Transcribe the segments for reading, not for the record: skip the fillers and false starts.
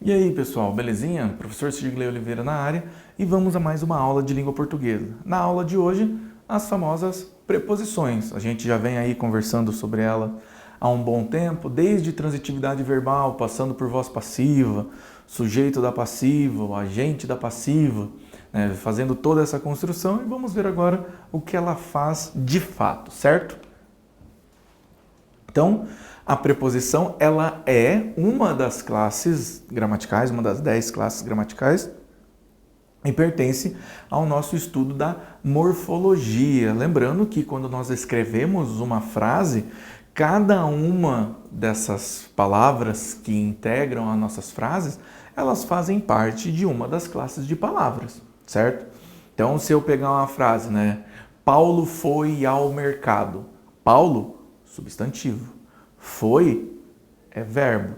E aí, pessoal, belezinha? Professor Sidney Oliveira na área e vamos a mais uma aula de língua portuguesa. Na aula de hoje, as famosas preposições. A gente já vem aí conversando sobre ela há um bom tempo, desde transitividade verbal, passando por voz passiva, sujeito da passiva, o agente da passiva, né, fazendo toda essa construção e vamos ver agora o que ela faz de fato, certo? Então, a preposição, ela é uma das classes gramaticais, uma das 10 classes gramaticais e pertence ao nosso estudo da morfologia. Lembrando que quando nós escrevemos uma frase, cada uma dessas palavras que integram as nossas frases, elas fazem parte de uma das classes de palavras, certo? Então, se eu pegar uma frase, né? Paulo foi ao mercado. Paulo, substantivo. Foi é verbo.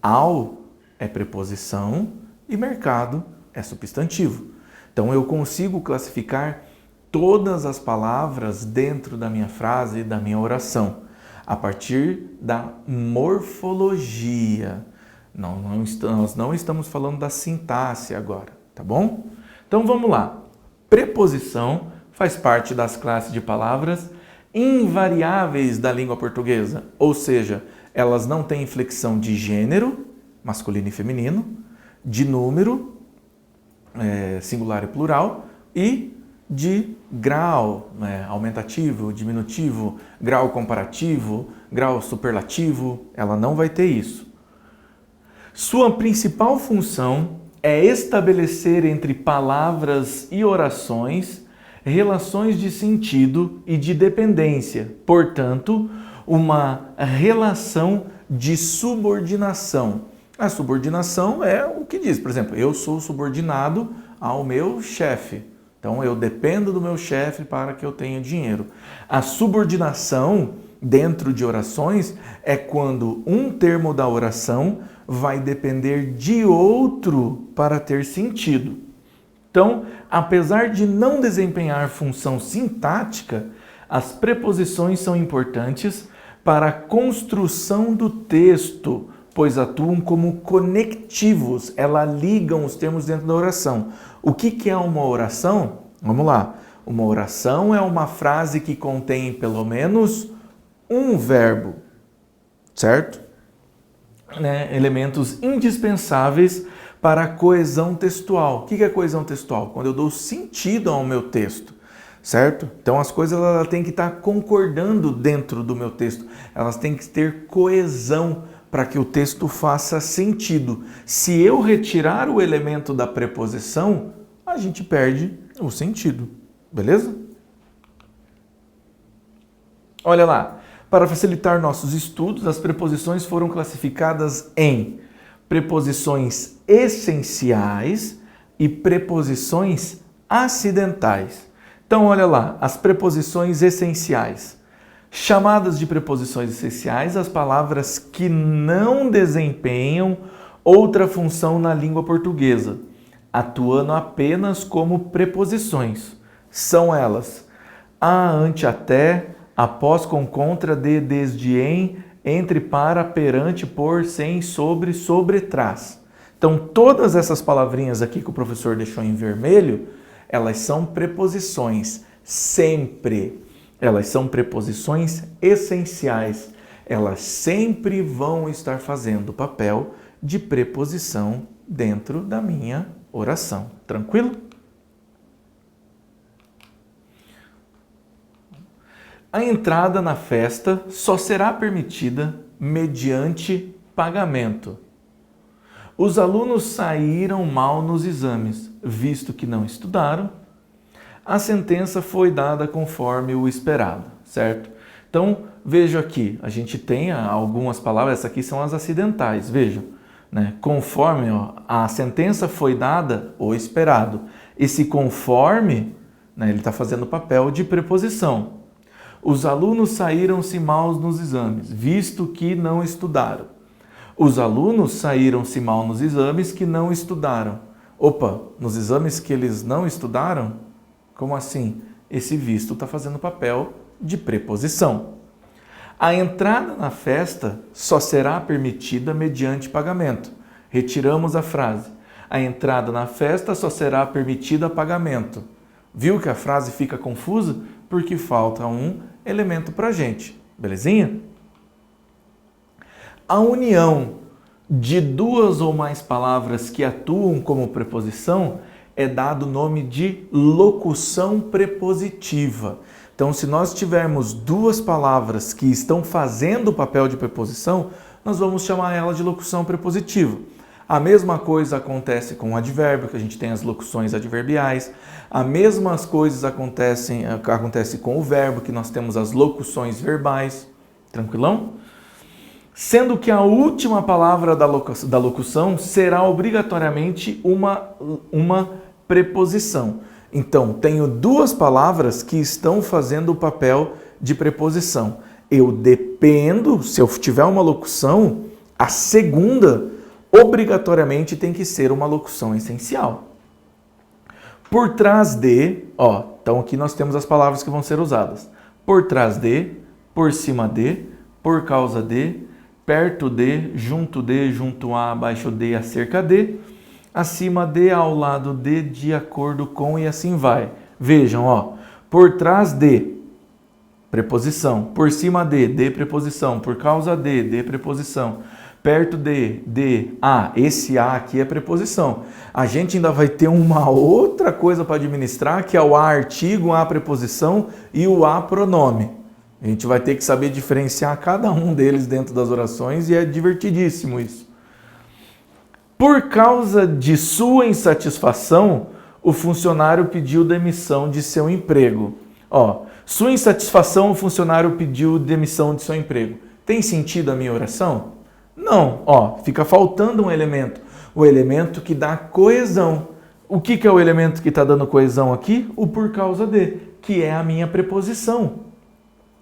Ao é preposição e mercado é substantivo. Então eu consigo classificar todas as palavras dentro da minha frase e da minha oração a partir da morfologia. Nós não estamos falando da sintaxe agora, tá bom? Então vamos lá. Preposição faz parte das classes de palavras invariáveis da língua portuguesa, ou seja, elas não têm inflexão de gênero, masculino e feminino, de número, singular e plural, e de grau, aumentativo, diminutivo, grau comparativo, grau superlativo, ela não vai ter isso. Sua principal função é estabelecer entre palavras e orações relações de sentido e de dependência, portanto, uma relação de subordinação. A subordinação é o que diz, por exemplo, eu sou subordinado ao meu chefe, então eu dependo do meu chefe para que eu tenha dinheiro. A subordinação dentro de orações é quando um termo da oração vai depender de outro para ter sentido. Então, apesar de não desempenhar função sintática, as preposições são importantes para a construção do texto, pois atuam como conectivos, elas ligam os termos dentro da oração. O que é uma oração? Vamos lá. Uma oração é uma frase que contém pelo menos um verbo, certo? Elementos indispensáveis para a coesão textual. O que é coesão textual? Quando eu dou sentido ao meu texto, certo? Então as coisas elas têm que estar concordando dentro do meu texto. Elas têm que ter coesão para que o texto faça sentido. Se eu retirar o elemento da preposição, a gente perde o sentido. Beleza? Olha lá. Para facilitar nossos estudos, as preposições foram classificadas em preposições essenciais e preposições acidentais. Então, olha lá, as preposições essenciais. Chamadas de preposições essenciais as palavras que não desempenham outra função na língua portuguesa, atuando apenas como preposições. São elas a, ante, até, após, com, contra, de, desde, em, entre, para, perante, por, sem, sobre, sobre, trás. Então, todas essas palavrinhas aqui que o professor deixou em vermelho, elas são preposições sempre. Elas são preposições essenciais. Elas sempre vão estar fazendo o papel de preposição dentro da minha oração. Tranquilo? A entrada na festa só será permitida mediante pagamento. Os alunos saíram mal nos exames, visto que não estudaram. A sentença foi dada conforme o esperado, certo? Então, veja aqui, a gente tem algumas palavras, essas aqui são as acidentais, vejam. Né? Conforme, a sentença foi dada o esperado. Esse conforme, né, ele está fazendo o papel de preposição. Os alunos saíram-se mal nos exames, visto que não estudaram. Os alunos saíram-se mal nos exames que não estudaram. Opa, nos exames que eles não estudaram? Como assim? Esse visto está fazendo o papel de preposição. A entrada na festa só será permitida mediante pagamento. Retiramos a frase. A entrada na festa só será permitida a pagamento. Viu que a frase fica confusa? Porque falta um elemento para a gente. Belezinha? A união de duas ou mais palavras que atuam como preposição é dado o nome de locução prepositiva. Então, se nós tivermos duas palavras que estão fazendo o papel de preposição, nós vamos chamar ela de locução prepositiva. A mesma coisa acontece com o advérbio, que a gente tem as locuções adverbiais. As mesmas coisas acontecem com o verbo, que nós temos as locuções verbais. Tranquilão? Sendo que a última palavra da locução será obrigatoriamente uma preposição. Então, tenho duas palavras que estão fazendo o papel de preposição. Eu dependo, se eu tiver uma locução, a segunda obrigatoriamente tem que ser uma locução essencial. Por trás de, então aqui nós temos as palavras que vão ser usadas. Por trás de, por cima de, por causa de, perto de, junto a, abaixo de, acerca de, acima de, ao lado de acordo com e assim vai. Vejam, por trás de, preposição, por cima de preposição, por causa de preposição, perto de, esse a aqui é preposição. A gente ainda vai ter uma outra coisa para administrar, que é o a artigo, a preposição e o a pronome. A gente vai ter que saber diferenciar cada um deles dentro das orações e é divertidíssimo isso. Por causa de sua insatisfação, o funcionário pediu demissão de seu emprego. Sua insatisfação, o funcionário pediu demissão de seu emprego. Tem sentido a minha oração? Não, fica faltando um elemento. O elemento que dá coesão. O que é o elemento que está dando coesão aqui? O por causa de, que é a minha preposição.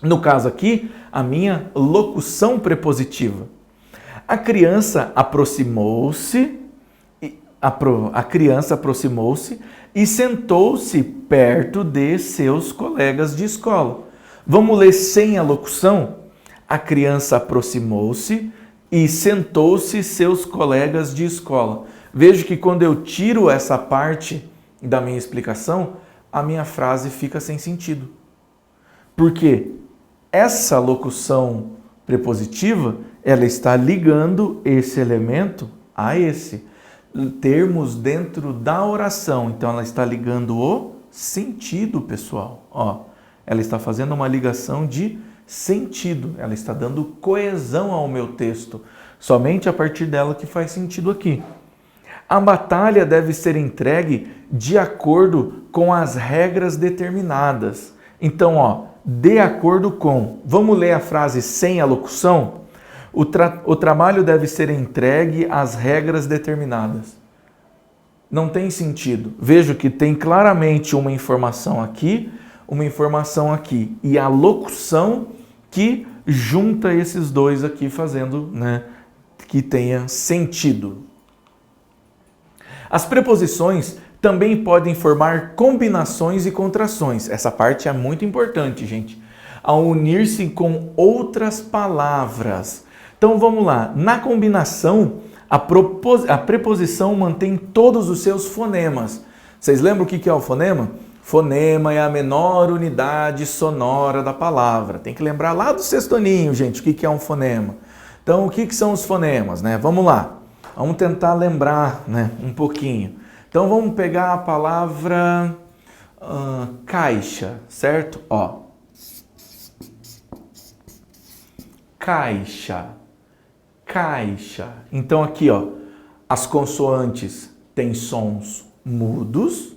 No caso aqui, a minha locução prepositiva. A criança aproximou-se e sentou-se perto de seus colegas de escola. Vamos ler sem a locução? A criança aproximou-se e sentou-se seus colegas de escola. Vejo que quando eu tiro essa parte da minha explicação, a minha frase fica sem sentido. Porque essa locução prepositiva, ela está ligando esse elemento a esse. Termos dentro da oração. Então, ela está ligando o sentido, pessoal. Ela está fazendo uma ligação de sentido. Ela está dando coesão ao meu texto. Somente a partir dela que faz sentido aqui. A batalha deve ser entregue de acordo com as regras determinadas. Então, de acordo com. Vamos ler a frase sem a locução? O trabalho deve ser entregue às regras determinadas. Não tem sentido. Vejo que tem claramente uma informação aqui e a locução que junta esses dois aqui fazendo, que tenha sentido. As preposições também podem formar combinações e contrações. Essa parte é muito importante, gente. Ao unir-se com outras palavras. Então vamos lá. Na combinação, a preposição mantém todos os seus fonemas. Vocês lembram o que é o fonema? Fonema é a menor unidade sonora da palavra. Tem que lembrar lá do sextoninho, gente, o que é um fonema. Então, o que são os fonemas, Vamos lá. Vamos tentar lembrar, um pouquinho. Então, vamos pegar a palavra caixa, certo? Caixa. Caixa. Então, aqui, as consoantes têm sons mudos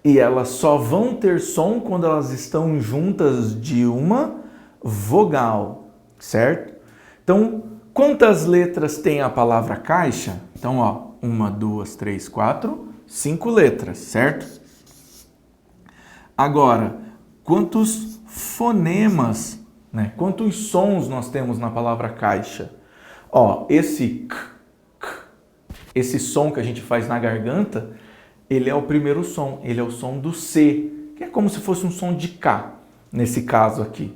e elas só vão ter som quando elas estão juntas de uma vogal, certo? Então, quantas letras tem a palavra caixa? Então, 1, 2, 3, 4, 5 letras, certo? Agora, quantos fonemas, quantos sons nós temos na palavra caixa? Esse esse som que a gente faz na garganta, ele é o primeiro som, ele é o som do C, que é como se fosse um som de K, nesse caso aqui.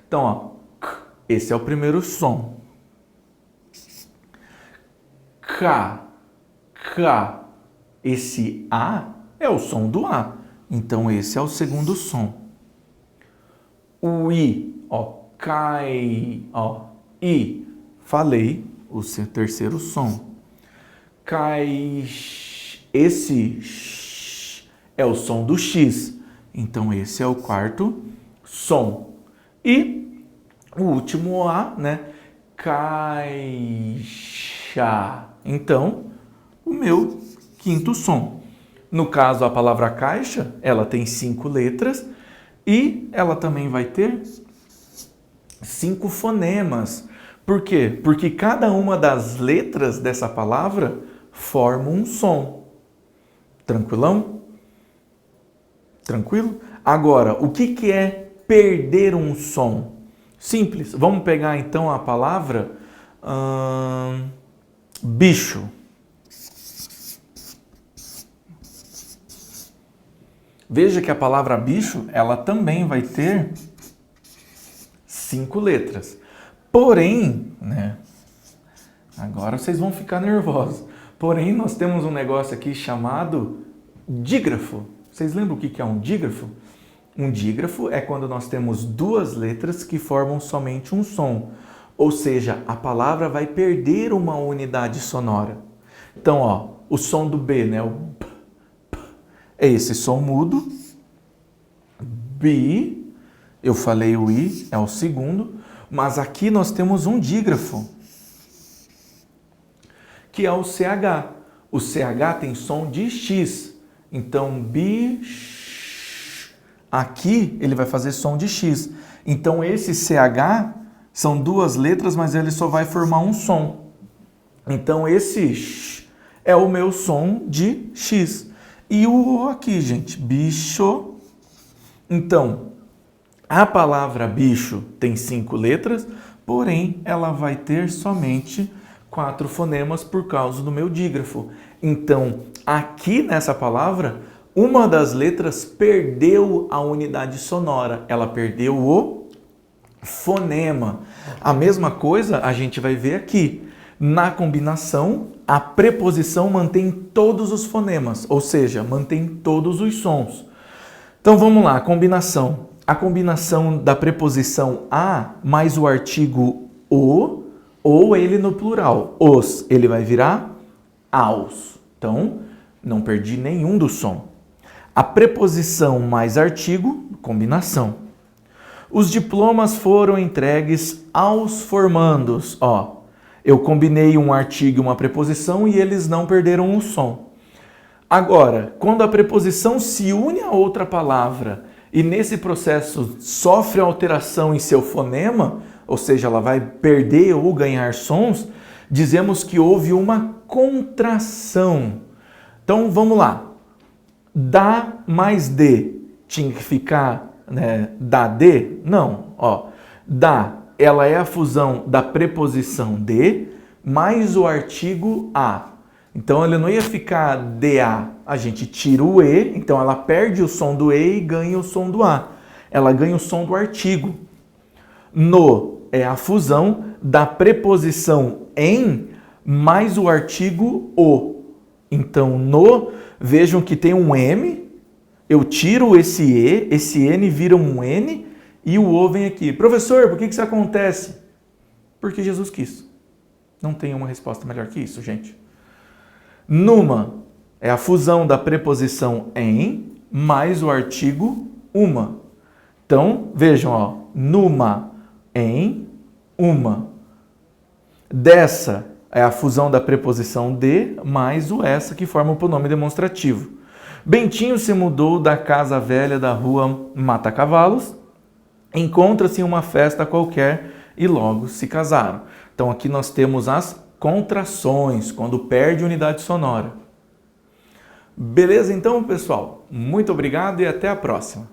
Então, esse é o primeiro som. K, K. Esse A é o som do A. Então, esse é o segundo som. O I, ó, cai, ó, I. Falei o seu terceiro som. Cai, esse X é o som do X. Então, esse é o quarto som. E o último A, né? Caixa. Então, o meu quinto som. No caso, a palavra caixa, ela tem 5 letras e ela também vai ter 5 fonemas. Por quê? Porque cada uma das letras dessa palavra forma um som. Tranquilão? Tranquilo? Agora, o que é perder um som? Simples. Vamos pegar então a palavra bicho. Veja que a palavra bicho, ela também vai ter 5 letras. Porém, né? Agora vocês vão ficar nervosos. Porém, nós temos um negócio aqui chamado dígrafo. Vocês lembram o que é um dígrafo? Um dígrafo é quando nós temos 2 letras que formam somente um som. Ou seja, a palavra vai perder uma unidade sonora. Então, ó, o som do B, né? O P, P, é esse som mudo. B, eu falei o I, é o segundo. Mas aqui nós temos um dígrafo, que é o CH. O CH tem som de X. Então, bicho, aqui ele vai fazer som de X. Então, esse CH são 2 letras, mas ele só vai formar um som. Então, esse X é o meu som de X. E o O aqui, gente, bicho. Então, a palavra bicho tem 5 letras, porém, ela vai ter somente 4 fonemas por causa do meu dígrafo. Então, aqui nessa palavra, uma das letras perdeu a unidade sonora. Ela perdeu o fonema. A mesma coisa a gente vai ver aqui. Na combinação, a preposição mantém todos os fonemas, ou seja, mantém todos os sons. Então, vamos lá, combinação. A combinação da preposição a mais o artigo o, ou ele no plural, os, ele vai virar aos. Então, não perdi nenhum do som. A preposição mais artigo, combinação. Os diplomas foram entregues aos formandos. Ó, eu combinei um artigo e uma preposição e eles não perderam o som. Agora, quando a preposição se une a outra palavra e nesse processo sofre alteração em seu fonema, ou seja, ela vai perder ou ganhar sons, dizemos que houve uma contração. Então, vamos lá. Dá mais D tinha que ficar, né, dá D? Não. Ó, dá, ela é a fusão da preposição de mais o artigo a. Então, ele não ia ficar DA. A gente tira o E, então ela perde o som do E e ganha o som do A. Ela ganha o som do artigo. No é a fusão da preposição em mais o artigo o. Então, no, vejam que tem um M, eu tiro esse E, esse N vira um N e o O vem aqui. Professor, por que isso acontece? Porque Jesus quis. Não tem uma resposta melhor que isso, gente. Numa é a fusão da preposição em mais o artigo uma. Então, vejam, ó, numa, em, uma. Dessa é a fusão da preposição de mais o essa, que forma o pronome demonstrativo. Bentinho se mudou da casa velha da rua Mata Cavalos, encontra-se em uma festa qualquer e logo se casaram. Então, aqui nós temos as contrações, quando perde unidade sonora. Beleza então, pessoal? Muito obrigado e até a próxima.